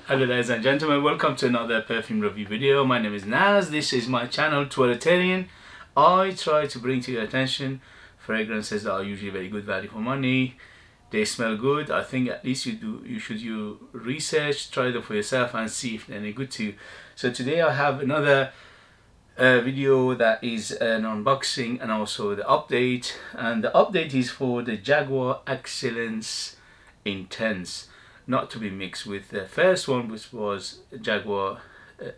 Hello ladies and gentlemen, welcome to another perfume review video. My name is Naz, this is my channel Toiletterian. I try to bring to your attention fragrances that are usually very good value for money. They smell good. I think at least you should research, try them for yourself and see if they're any good to you. So today I have another video that is an unboxing and also the update. And the update is for the Jaguar Excellence Intense, not to be mixed with the first one, which was Jaguar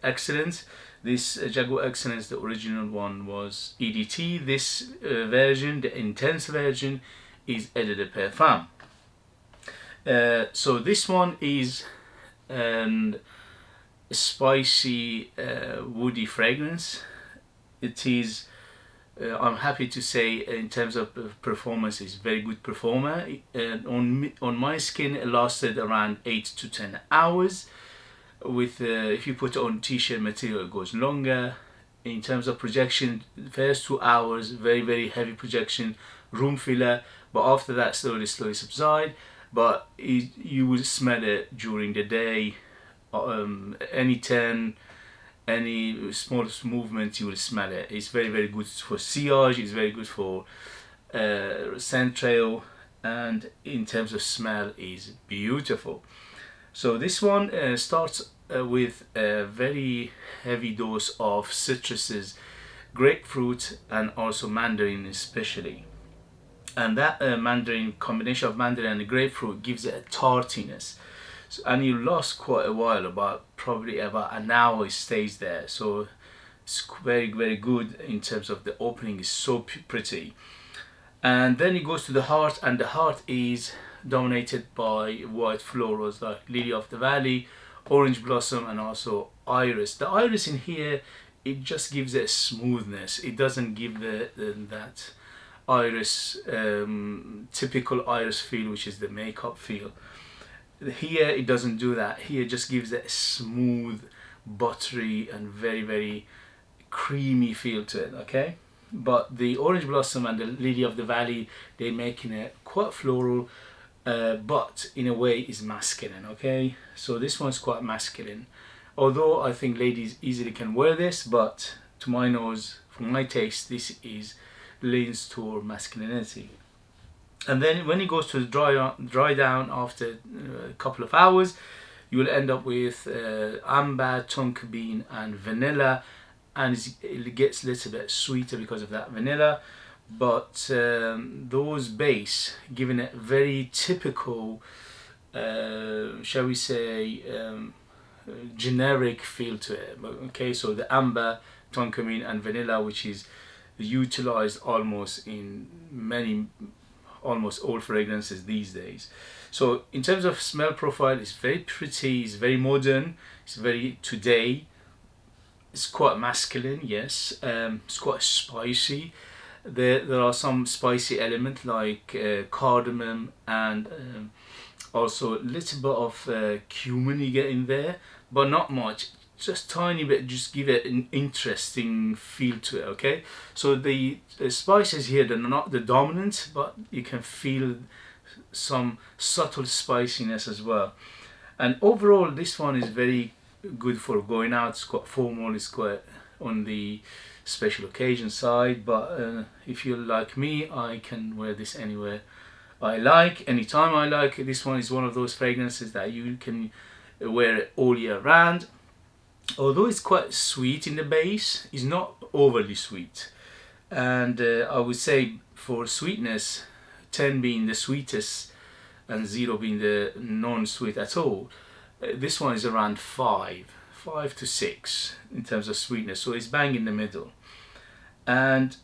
Excellence. This Jaguar Excellence, the original one, was EDT. This version, the Intense version, is Eau de Perfume. So this one is a spicy woody fragrance. It is I'm happy to say, in terms of performance, it's very good performer. On my skin it lasted around 8 to 10 hours. With if you put it on t-shirt material it goes longer. In terms of projection, the first 2 hours very heavy projection, room filler, but after that slowly subside. But you will smell it during the day. Any smallest movement you will smell it. It's very good for sillage, it's very good for scent trail, and in terms of smell is beautiful. So this one starts with a very heavy dose of citruses, grapefruit and also mandarin especially. And that combination of mandarin and grapefruit gives it a tartiness. So, and you last quite a while, probably about an hour it stays there. So it's very good in terms of the opening is so pretty. And then it goes to the heart, and the heart is dominated by white florals like lily of the valley, orange blossom and also iris. The iris in here, it just gives it smoothness. It doesn't give that iris typical iris feel, which is the makeup feel. Here it doesn't do that. Here it just gives that smooth, buttery and very creamy feel to it, okay? But the orange blossom and the lily of the valley, they're making it quite floral, but in a way is masculine, okay? So this one's quite masculine, although I think ladies easily can wear this, but to my nose, for my taste, this leans toward masculinity. And then when it goes to the dry down after a couple of hours, you will end up with amber, tonka bean and vanilla, and it gets a little bit sweeter because of that vanilla. But those base giving it very typical, shall we say, generic feel to it. Okay, so the amber, tonka bean and vanilla, which is utilized almost in almost all fragrances these days. So in terms of smell profile, it's very pretty, it's very modern, it's very today. It's quite masculine, yes. It's quite spicy. There are some spicy elements like cardamom and also a little bit of cumin you get in there, but not much. Just tiny bit, just give it an interesting feel to it, okay? So the spices here, they're not the dominant, but you can feel some subtle spiciness as well. And overall, this one is very good for going out. It's quite formal, it's quite on the special occasion side, but if you're like me, I can wear this anywhere I like, anytime I like. This one is one of those fragrances that you can wear it all year round. Although it's quite sweet in the base, it's not overly sweet. And I would say for sweetness, 10 being the sweetest and 0 being the non-sweet at all, this one is around 5 to 6 in terms of sweetness. So it's bang in the middle. And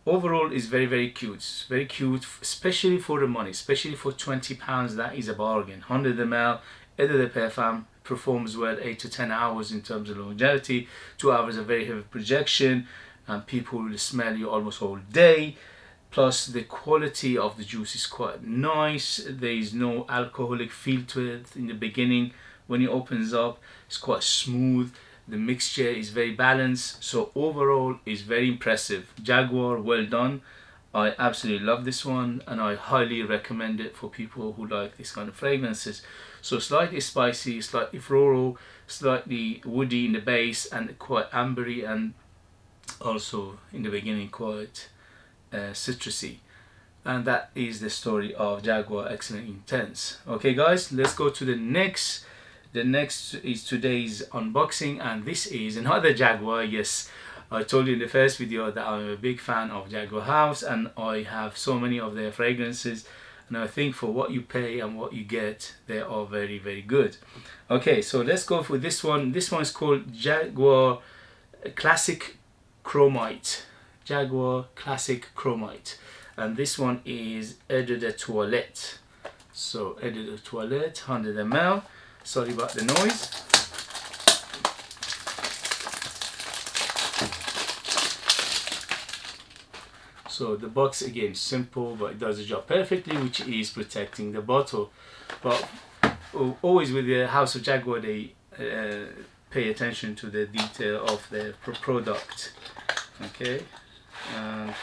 overall it's very cute. It's very cute, especially for the money, especially for £20. That is a bargain. 100 ml, Eau de Perfume, performs well 8 to 10 hours in terms of longevity. 2 hours of very heavy projection, and people will smell you almost all day. Plus the quality of the juice is quite nice. There is no alcoholic feel to it in the beginning. When it opens up, it's quite smooth. The mixture is very balanced. So overall it's very impressive. Jaguar, well done. I absolutely love this one, and I highly recommend it for people who like this kind of fragrances. So slightly spicy, slightly floral, slightly woody in the base, and quite ambery, and also in the beginning quite citrusy. And that is the story of Jaguar Excellent Intense. Okay guys, let's go to the next. The next is today's unboxing, and this is another Jaguar. Yes, I told you in the first video that I'm a big fan of Jaguar House, and I have so many of their fragrances, and I think for what you pay and what you get, they are very, very good. Okay, so let's go for this one. This one is called Jaguar Classic Chromite. Jaguar Classic Chromite. And this one is Eau de Toilette. So Eau de Toilette, 100 ml. Sorry about the noise. So the box again, simple, but it does the job perfectly, which is protecting the bottle. But always with the House of Jaguar, they pay attention to the detail of their product. Okay, and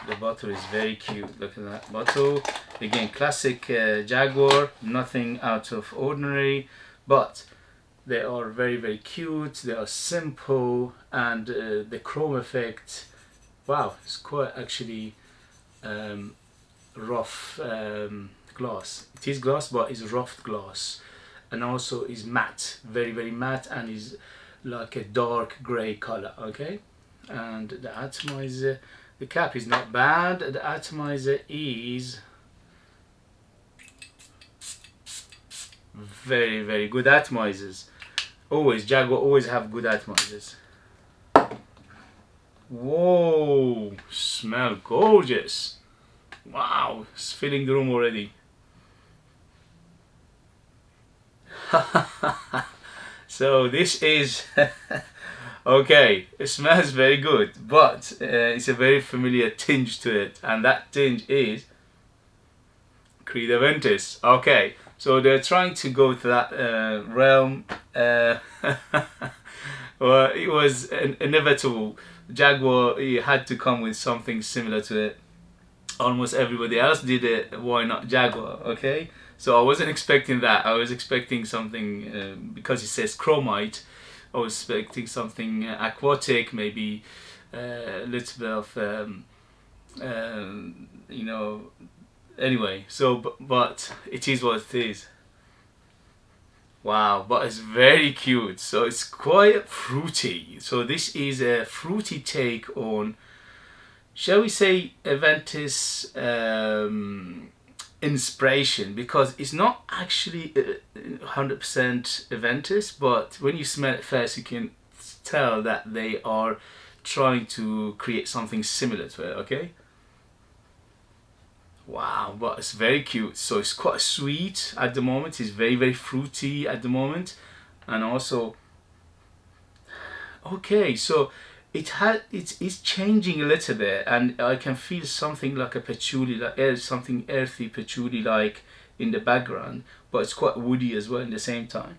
the bottle is very cute. Look at that bottle. Again, classic Jaguar, nothing out of ordinary, but they are very, very cute. They are simple, and the chrome effect, wow, it's quite actually rough glass. It is glass, but it's rough glass, and also is matte, very, very matte, and is like a dark gray color. Okay, and the atomizer, the cap is not bad. The atomizer is very, very good atomizers. Always, Jaguar always have good atomizers. Whoa, smell gorgeous. Wow, it's filling the room already. So this is okay, it smells very good, but it's a very familiar tinge to it, and that tinge is Creed Aventus. Okay, so they're trying to go to that realm. Well, it was inevitable. Jaguar, you had to come with something similar to it. Almost everybody else did it, why not Jaguar? Okay, so I wasn't expecting that. I was expecting something, because it says Chromite, I was expecting something aquatic, maybe a little bit of you know, anyway, so but it is what it is. Wow, but it's very cute. So it's quite fruity. So this is a fruity take on, shall we say, Aventus inspiration, because it's not actually 100% Aventus, but when you smell it first, you can tell that they are trying to create something similar to it. Okay. Wow, but it's very cute. So it's quite sweet at the moment. It's very, very fruity at the moment, and also okay. So it's changing a little bit, and I can feel something like a patchouli, like something earthy patchouli like in the background, but it's quite woody as well in the same time.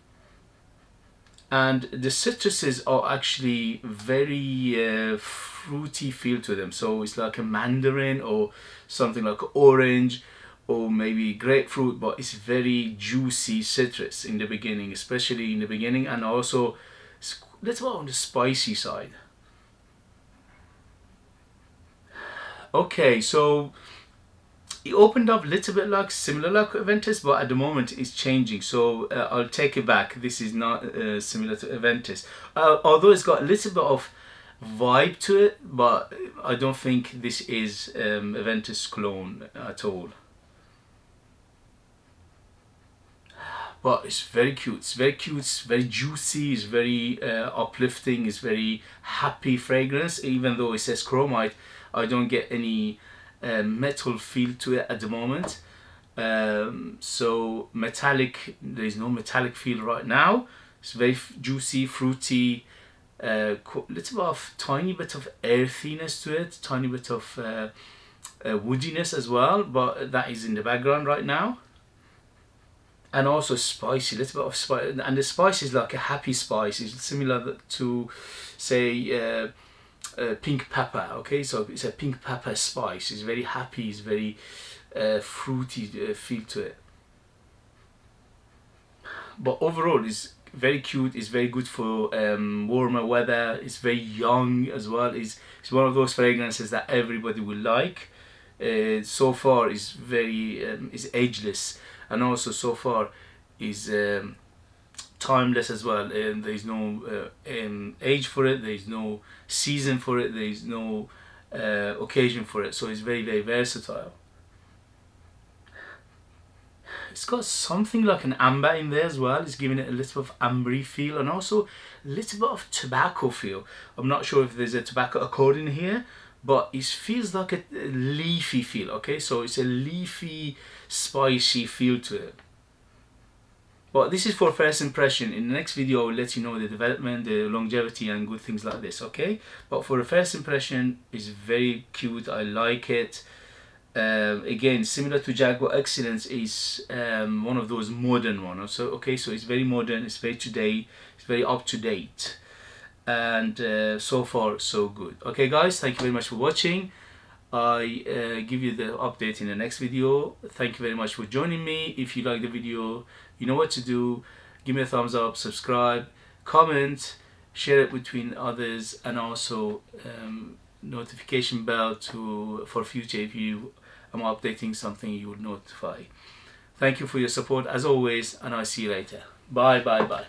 And the citruses are actually very fruity feel to them. So it's like a mandarin or something like orange or maybe grapefruit, but it's very juicy citrus in the beginning, especially in the beginning, and also it's a little on the spicy side. Okay, so it opened up a little bit like similar like Aventus, but at the moment it's changing. So I'll take it back. This is not similar to Aventus, although it's got a little bit of vibe to it, but I don't think this is Aventus clone at all. But it's very cute. It's very cute. It's very juicy. It's very uplifting. It's very happy fragrance. Even though it says Chromite, I don't get any metal feel to it at the moment. So metallic, there is no metallic feel right now. It's very juicy, fruity, little bit of tiny bit of earthiness to it, tiny bit of woodiness as well, but that is in the background right now. And also spicy, little bit of spice, and the spice is like a happy spice. It's similar to, say, pink pepper. Okay, so it's a pink pepper spice. It's very happy. It's very fruity feel to it. But overall, it's very cute. It's very good for warmer weather. It's very young as well. It's one of those fragrances that everybody will like. So far, it's very is ageless, and also so far is timeless as well. And there's no age for it. There's no season for it. There's no occasion for it. So it's very, very versatile. It's got something like an amber in there as well. It's giving it a little bit of ambery feel, and also a little bit of tobacco feel. I'm not sure if there's a tobacco accord in here, but it feels like a leafy feel. Okay, so it's a leafy, spicy feel to it. But this is for first impression. In the next video, I will let you know the development, the longevity, and good things like this. Okay, but for the first impression, it's very cute. I like it. Again, similar to Jaguar Excellence, is one of those modern ones. So okay, so it's very modern, it's very today, it's very up to date, and so far so good. Okay guys, thank you very much for watching. I give you the update in the next video. Thank you very much for joining me. If you like the video, you know what to do. Give me a thumbs up, subscribe, comment, share it between others, and also notification bell for future. If I'm updating something, you will notify. Thank you for your support as always, and I'll see you later. Bye bye bye.